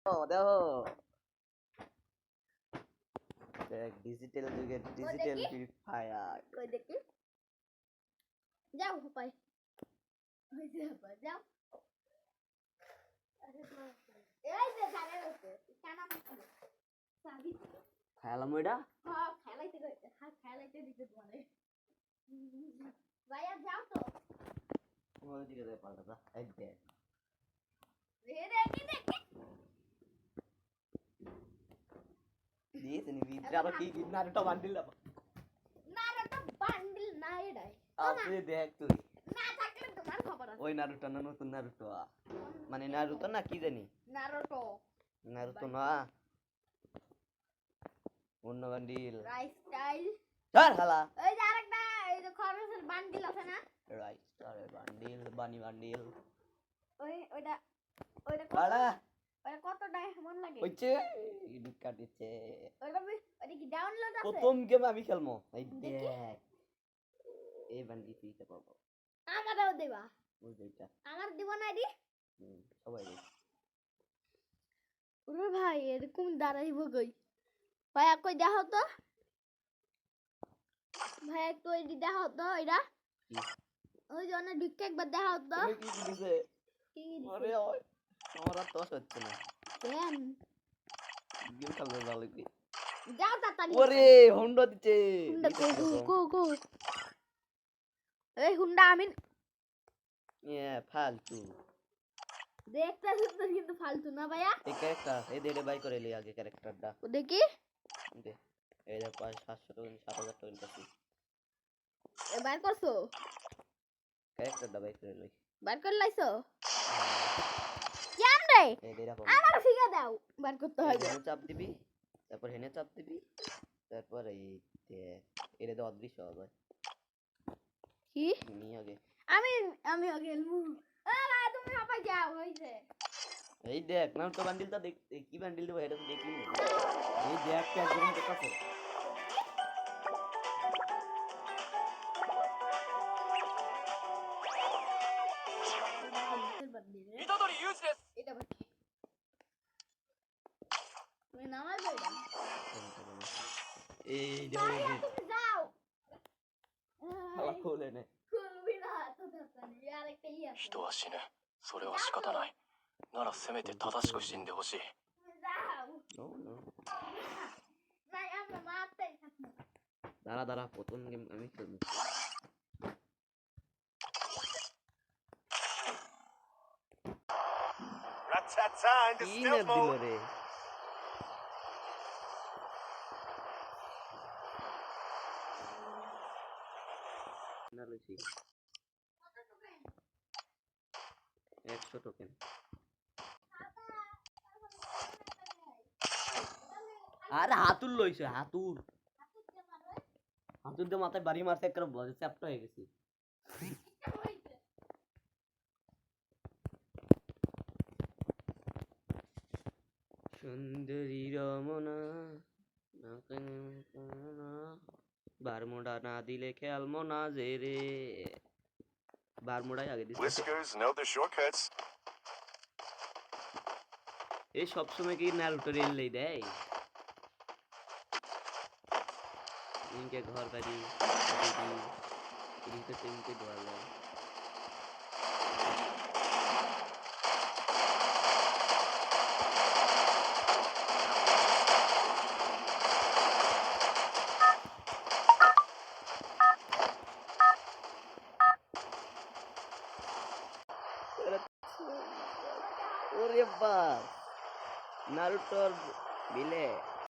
দেখো দেখ ডিজিটাল যুগের ডিজিটাল ফ্রি ফায়ার কই দেখি যাও ভাই হইছে ভাই যাও এই যে জায়গা আছে কেন সাবি খেলাম ওইটা হ্যাঁ খেলাইতে দিতে তোমারে ভাইয়া যাও তো ওই দিকে দে পাল্টা এই দে দেখি দিয়েছে নি বিদ্রার কি নারুটো বান্ডিল না এটাই আপনি দেখ তুই না থাকলে তোমার খবর আছে ওই নারুটো না নতুন নারুটো মানে নারুটো না কি জানি নারুটো না অন্য বান্ডিল রাইস স্টাইল ধর শালা ওই যে আরেকটা এই যে খরচের বান্ডিল আছে না rice style bundle bunny bundle ওইটা আড়া ওইটা কত ডায়মন্ড লাগে হইছে ইডিকা দিচ্ছে ওইটা কি ডাউনলোড আছে প্রথম গেম আমি খেলমু এই দেখ এই বান্ডি ফ্রিতে পাবো আমারও দেবা ওই যেটা আমার দিব না দি সবাই ওরে ভাই এরকম দাঁড়াইব কই ভাই কই দেখো তো ভাই কই দেখো তো এরা ওই জন্য ঢুকে একবার দেখো তো কি দিছে আরে ওই আমার আর তোষ হচ্ছে না কেন গেম খেলতে ভালো লাগবে যাও তাড়াতাড়ি ওরে হুন্ডা দিচ্ছে হুন্ডা গো এই হুন্ডা আমি ফালতু দেখতে সুন্দর কিন্তু ফালতু না ভাইয়া এই ক্যারেক্টার এই দেড়ে বাই করে লি আগে ক্যারেক্টারটা ও দেখি দে এই দেখো 700 টাকা 7000 টাকা কাছে বার করছো ক্যারেক্টারটা বাই করে লই বার করে লাইছো কেন রে এই দেখো আমার ফিগা দাও বার করতে হবে হেনে চাপ দিবি তারপর হেনে চাপ দিবি তারপর এই এর তো অদৃশ্য হবে কি নি আগে আমি আগে এলমু আরে তুমি হাপাই যাও হইছে এই দেখ নাম তো বান্ডিলটা দেখ কি বান্ডিল দেব এটা তো দেখি এই দেখ কে একদম দেখতেছে ইতাদরি ইউজলেস এটা বাকি তুমি নামাই বইডা এই ভাইয়া দেখ তুমি যাও হালা খুলে নে খুলবি না তো তাড়াতাড়ি আরেকটা ইয়া 人は死ぬそれは仕方ないならせめて正しく死んでほしい যাও নো নো নাই আমরা মারতেই থাকবো দাঁড়া দাঁড়া প্রথম গেম আমি খেলবো Ratata into কি stealth ম্যাপ দিল mode. রে না লইছি 100 টোকেন আরে হাতুর লইছে হাতুর হাতুর দিয়ে মাথায় বাড়ি মারছে একটা বড় চ্যাপ্টা হয়ে গেছে সুন্দরী রমনা বারমুডা না দিলে খেলমো না যে রে বারমুডাই আগে দিছে Whiskers know the shortcuts. এই সব সময় কি নারুটো রেল লই দেয় ইনকে ঘর বাড়ি দিদি ইনকে তিনকে দোয়ালে ওরে বাস নারুটোর বিলে